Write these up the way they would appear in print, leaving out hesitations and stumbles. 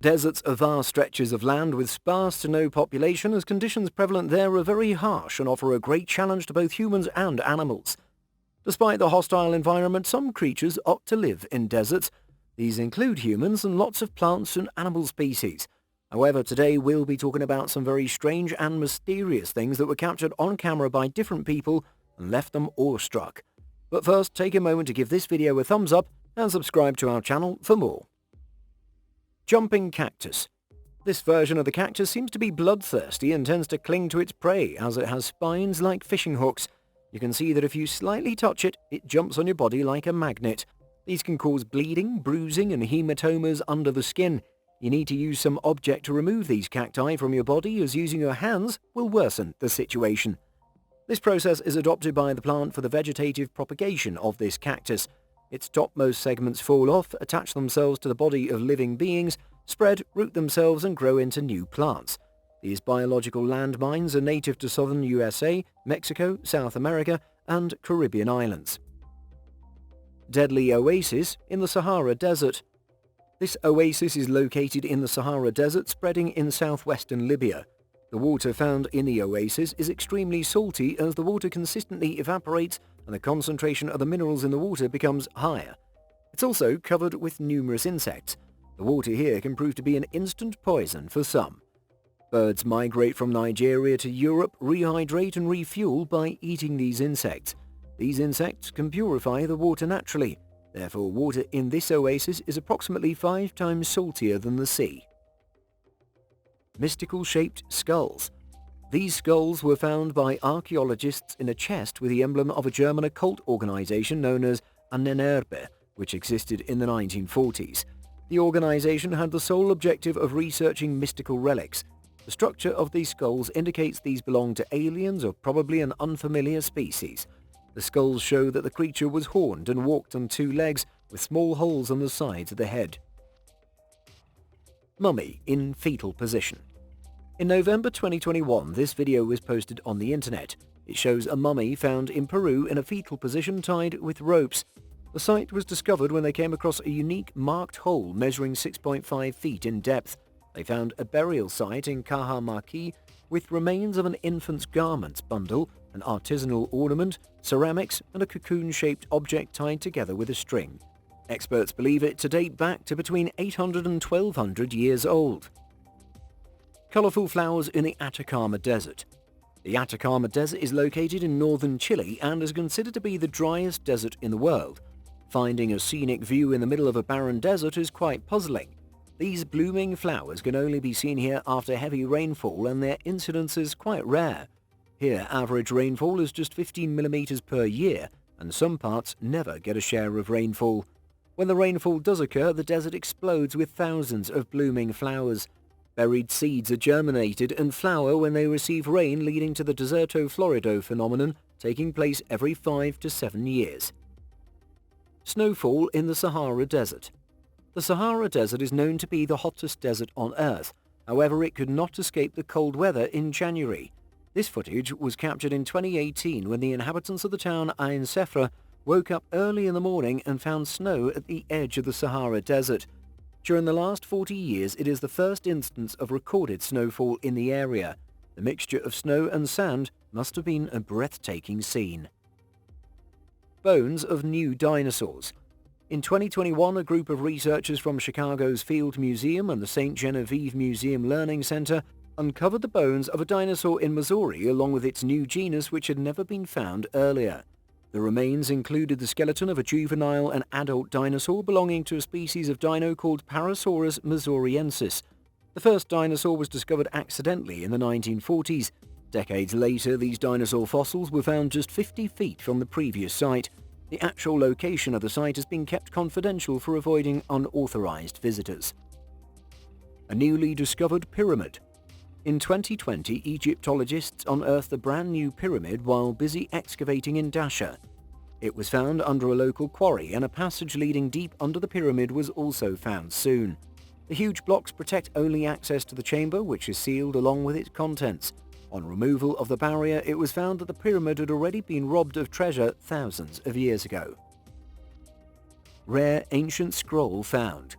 Deserts are vast stretches of land with sparse to no population, as conditions prevalent there are very harsh and offer a great challenge to both humans and animals. Despite the hostile environment, some creatures opt to live in deserts. These include humans and lots of plants and animal species. However, today we'll be talking about some very strange and mysterious things that were captured on camera by different people and left them awestruck. But first, take a moment to give this video a thumbs up and subscribe to our channel for more. Jumping cactus. This version of the cactus seems to be bloodthirsty and tends to cling to its prey as it has spines like fishing hooks. You can see that if you slightly touch it, it jumps on your body like a magnet. These can cause bleeding, bruising and hematomas under the skin. You need to use some object to remove these cacti from your body, as using your hands will worsen the situation. This process is adopted by the plant for the vegetative propagation of this cactus. Its topmost segments fall off, attach themselves to the body of living beings, spread, root themselves and grow into new plants. These biological landmines are native to southern USA, Mexico, South America and Caribbean islands. Deadly oasis in the Sahara Desert. This oasis is located in the Sahara Desert, spreading in southwestern Libya. The water found in the oasis is extremely salty, as the water consistently evaporates and the concentration of the minerals in the water becomes higher. It's also covered with numerous insects. The water here can prove to be an instant poison for some. Birds migrate from Nigeria to Europe, rehydrate and refuel by eating these insects. These insects can purify the water naturally. Therefore, water in this oasis is approximately 5 times saltier than the sea. Mystical-shaped skulls. These skulls were found by archaeologists in a chest with the emblem of a German occult organization known as Ahnenerbe, which existed in the 1940s. The organization had the sole objective of researching mystical relics. The structure of these skulls indicates these belong to aliens or probably an unfamiliar species. The skulls show that the creature was horned and walked on 2 legs with small holes on the sides of the head. Mummy in fetal position. In November 2021, this video was posted on the internet. It shows a mummy found in Peru in a fetal position tied with ropes. The site was discovered when they came across a unique marked hole measuring 6.5 feet in depth. They found a burial site in Cajamarquí with remains of an infant's garments bundle, an artisanal ornament, ceramics and a cocoon-shaped object tied together with a string. Experts believe it to date back to between 800 and 1200 years old. Colorful flowers in the Atacama Desert. The Atacama Desert is located in northern Chile and is considered to be the driest desert in the world. Finding a scenic view in the middle of a barren desert is quite puzzling. These blooming flowers can only be seen here after heavy rainfall, and their incidence is quite rare. Here, average rainfall is just 15 millimeters per year, and some parts never get a share of rainfall. When the rainfall does occur, the desert explodes with thousands of blooming flowers. Buried seeds are germinated and flower when they receive rain, leading to the deserto florido phenomenon taking place every 5 to 7 years. Snowfall in the Sahara Desert. The Sahara Desert is known to be the hottest desert on Earth. However, it could not escape the cold weather in January. This footage was captured in 2018 when the inhabitants of the town Ain Sefra woke up early in the morning and found snow at the edge of the Sahara Desert. During the last 40 years, it is the first instance of recorded snowfall in the area. The mixture of snow and sand must have been a breathtaking scene. Bones of new dinosaurs. In 2021, a group of researchers from Chicago's Field Museum and the St. Genevieve Museum Learning Center uncovered the bones of a dinosaur in Missouri along with its new genus, which had never been found earlier. The remains included the skeleton of a juvenile and adult dinosaur belonging to a species of dino called Parasaurus missouriensis. The first dinosaur was discovered accidentally in the 1940s. Decades later, these dinosaur fossils were found just 50 feet from the previous site. The actual location of the site has been kept confidential for avoiding unauthorized visitors. A newly discovered pyramid. In 2020, Egyptologists unearthed a brand new pyramid while busy excavating in Dasha. It was found under a local quarry, and a passage leading deep under the pyramid was also found soon. The huge blocks protect only access to the chamber, which is sealed along with its contents. On removal of the barrier, it was found that the pyramid had already been robbed of treasure thousands of years ago. Rare ancient scroll found.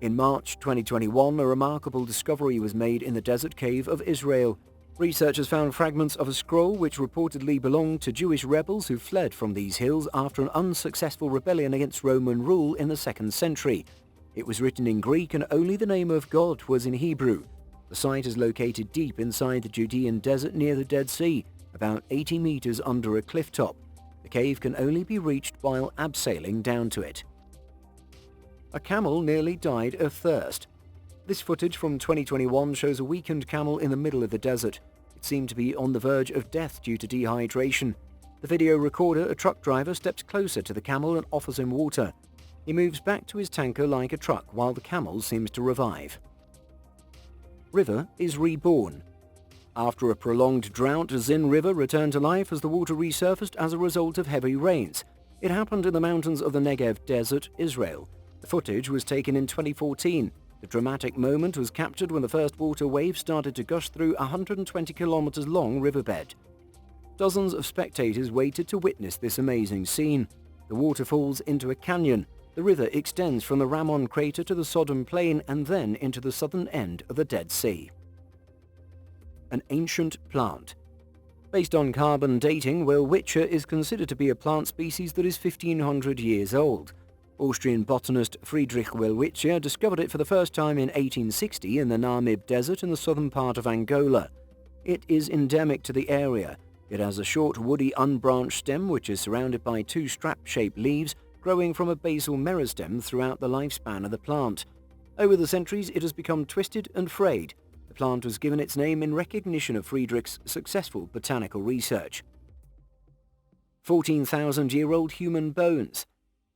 In March 2021, a remarkable discovery was made in the desert cave of Israel. Researchers found fragments of a scroll which reportedly belonged to Jewish rebels who fled from these hills after an unsuccessful rebellion against Roman rule in the 2nd century. It was written in Greek and only the name of God was in Hebrew. The site is located deep inside the Judean desert near the Dead Sea, about 80 meters under a cliff top. The cave can only be reached while abseiling down to it. A camel nearly died of thirst. This footage from 2021 shows a weakened camel in the middle of the desert. It seemed to be on the verge of death due to dehydration. The video recorder, a truck driver, steps closer to the camel and offers him water. He moves back to his tanker like a truck while the camel seems to revive. River is reborn. After a prolonged drought, Zin River returned to life as the water resurfaced as a result of heavy rains. It happened in the mountains of the Negev Desert, Israel. The footage was taken in 2014. The dramatic moment was captured when the first water wave started to gush through a 120 kilometers long riverbed. Dozens of spectators waited to witness this amazing scene. The water falls into a canyon. The river extends from the Ramon crater to the Sodom Plain and then into the southern end of the Dead Sea. An ancient plant. Based on carbon dating, Welwitschia is considered to be a plant species that is 1,500 years old. Austrian botanist Friedrich Welwitschia discovered it for the first time in 1860 in the Namib Desert in the southern part of Angola. It is endemic to the area. It has a short woody unbranched stem which is surrounded by 2 strap-shaped leaves growing from a basal meristem throughout the lifespan of the plant. Over the centuries it has become twisted and frayed. The plant was given its name in recognition of Friedrich's successful botanical research. 14,000-year-old human bones.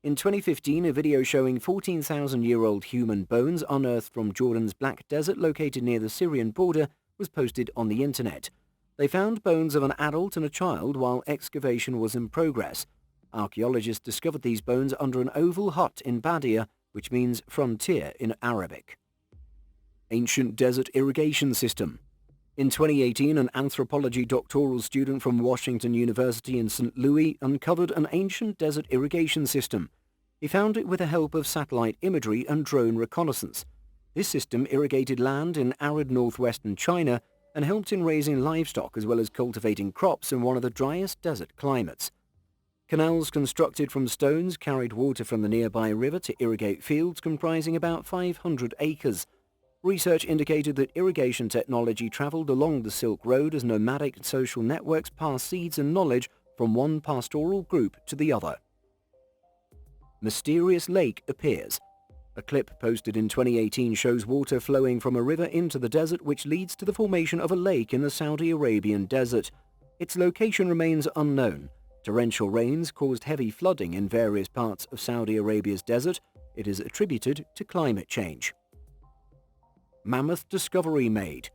In 2015, a video showing 14,000-year-old human bones unearthed from Jordan's Black Desert located near the Syrian border was posted on the internet. They found bones of an adult and a child while excavation was in progress. Archaeologists discovered these bones under an oval hut in Badia, which means frontier in Arabic. Ancient desert irrigation system. In 2018, an anthropology doctoral student from Washington University in St. Louis uncovered an ancient desert irrigation system. He found it with the help of satellite imagery and drone reconnaissance. This system irrigated land in arid northwestern China and helped in raising livestock as well as cultivating crops in one of the driest desert climates. Canals constructed from stones carried water from the nearby river to irrigate fields comprising about 500 acres. Research indicated that irrigation technology traveled along the Silk Road as nomadic social networks passed seeds and knowledge from one pastoral group to the other. Mysterious lake appears. A clip posted in 2018 shows water flowing from a river into the desert which leads to the formation of a lake in the Saudi Arabian desert. Its location remains unknown. Torrential rains caused heavy flooding in various parts of Saudi Arabia's desert. It is attributed to climate change. Mammoth Discovery made.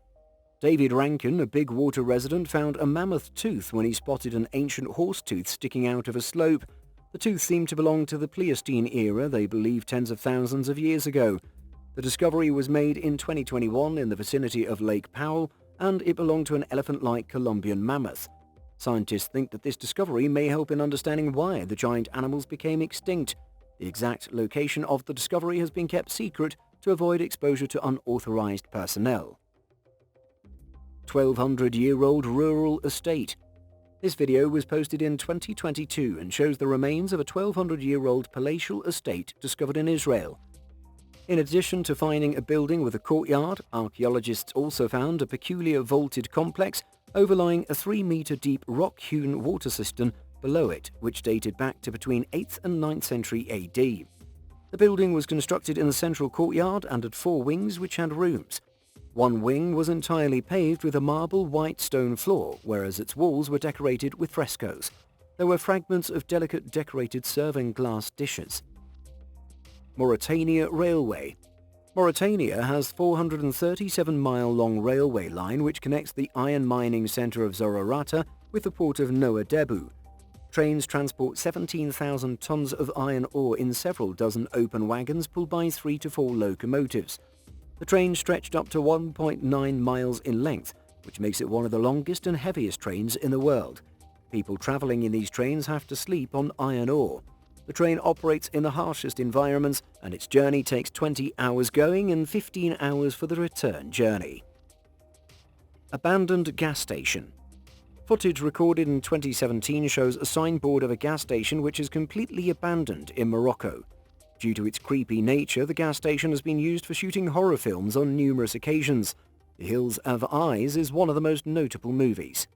David Rankin, a Big Water resident, found a mammoth tooth when he spotted an ancient horse tooth sticking out of a slope. The tooth seemed to belong to the Pleistocene era, they believe tens of thousands of years ago. The discovery was made in 2021 in the vicinity of Lake Powell, and it belonged to an elephant-like Columbian mammoth. Scientists think that this discovery may help in understanding why the giant animals became extinct. The exact location of the discovery has been kept secret to avoid exposure to unauthorized personnel. 1,200-year-old rural estate. This video was posted in 2022 and shows the remains of a 1,200-year-old palatial estate discovered in Israel. In addition to finding a building with a courtyard, archaeologists also found a peculiar vaulted complex overlying a 3-meter-deep rock-hewn water cistern below it, which dated back to between 8th and 9th century AD. The building was constructed in the central courtyard and had 4 wings which had rooms. One wing was entirely paved with a marble white stone floor, whereas its walls were decorated with frescoes. There were fragments of delicate decorated serving glass dishes. Mauritania Railway. Mauritania has 437-mile-long railway line which connects the iron mining center of Zorarata with the port of Nouadhibou. Trains transport 17,000 tons of iron ore in several dozen open wagons pulled by 3 to 4 locomotives. The train stretched up to 1.9 miles in length, which makes it one of the longest and heaviest trains in the world. People traveling in these trains have to sleep on iron ore. The train operates in the harshest environments, and its journey takes 20 hours going and 15 hours for the return journey. Abandoned gas station. Footage recorded in 2017 shows a signboard of a gas station which is completely abandoned in Morocco. Due to its creepy nature, the gas station has been used for shooting horror films on numerous occasions. The Hills Have Eyes is one of the most notable movies.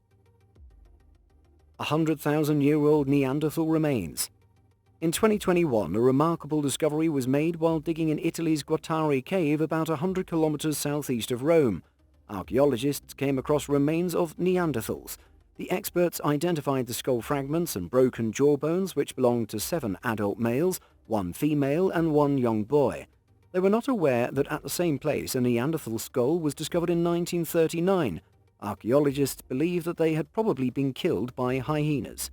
100,000-year-old Neanderthal Remains. In 2021, a remarkable discovery was made while digging in Italy's Guattari cave about 100 kilometers southeast of Rome. Archaeologists came across remains of Neanderthals. The experts identified the skull fragments and broken jawbones which belonged to 7 adult males, 1 female and 1 young boy. They were not aware that at the same place a Neanderthal skull was discovered in 1939. Archaeologists believe that they had probably been killed by hyenas.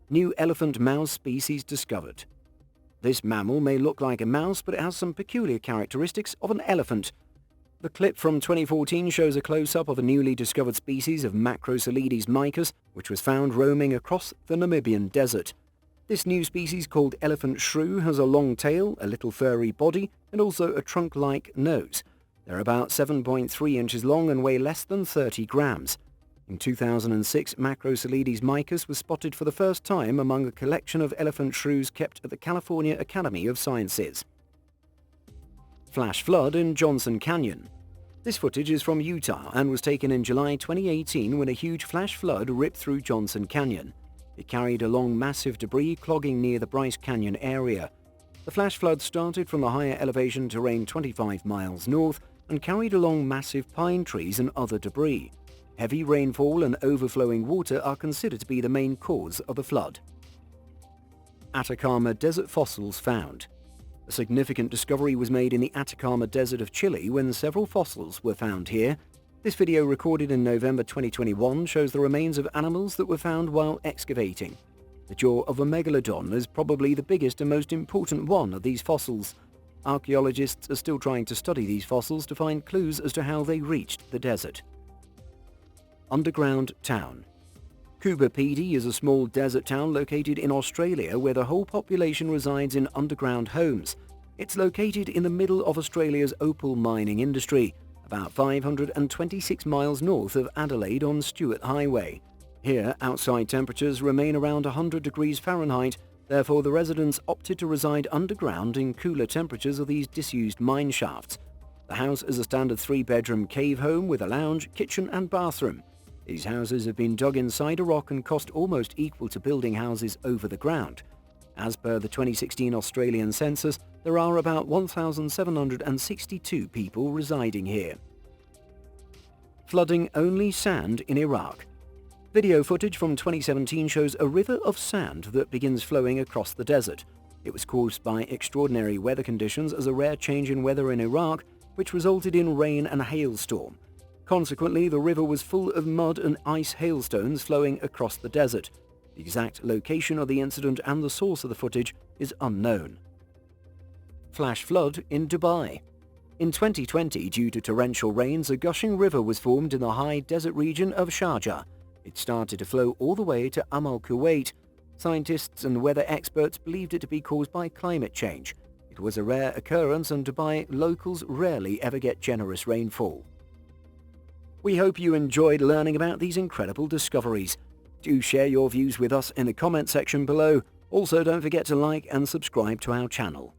New elephant mouse species discovered. This mammal may look like a mouse, but it has some peculiar characteristics of an elephant. The clip from 2014 shows a close-up of a newly discovered species of Macrocelides micus, which was found roaming across the Namibian desert. This new species, called elephant shrew, has a long tail, a little furry body, and also a trunk-like nose. They're about 7.3 inches long and weigh less than 30 grams. In 2006, Macrocelides micus was spotted for the first time among a collection of elephant shrews kept at the California Academy of Sciences. Flash flood in Johnson Canyon. This footage is from Utah and was taken in July 2018 when a huge flash flood ripped through Johnson Canyon. It carried along massive debris clogging near the Bryce Canyon area. The flash flood started from the higher elevation terrain 25 miles north and carried along massive pine trees and other debris. Heavy rainfall and overflowing water are considered to be the main cause of the flood. Atacama Desert fossils found. A significant discovery was made in the Atacama Desert of Chile when several fossils were found here. This video, recorded in November 2021, shows the remains of animals that were found while excavating. The jaw of a megalodon is probably the biggest and most important one of these fossils. Archaeologists are still trying to study these fossils to find clues as to how they reached the desert. Underground town. Coober Pedy is a small desert town located in Australia where the whole population resides in underground homes. It's located in the middle of Australia's opal mining industry, about 526 miles north of Adelaide on Stewart Highway. Here, outside temperatures remain around 100 degrees Fahrenheit, therefore the residents opted to reside underground in cooler temperatures of these disused mine shafts. The house is a standard 3-bedroom cave home with a lounge, kitchen and bathroom. These houses have been dug inside a rock and cost almost equal to building houses over the ground. As per the 2016 Australian census, there are about 1,762 people residing here. Flooding only sand in Iraq. Video footage from 2017 shows a river of sand that begins flowing across the desert. It was caused by extraordinary weather conditions as a rare change in weather in Iraq, which resulted in rain and a hailstorm. Consequently, the river was full of mud and ice hailstones flowing across the desert. The exact location of the incident and the source of the footage is unknown. Flash flood in Dubai. In 2020, due to torrential rains, a gushing river was formed in the high desert region of Sharjah. It started to flow all the way to Al Kuwait. Scientists and weather experts believed it to be caused by climate change. It was a rare occurrence, and Dubai locals rarely ever get generous rainfall. We hope you enjoyed learning about these incredible discoveries. Do share your views with us in the comment section below. Also, don't forget to like and subscribe to our channel.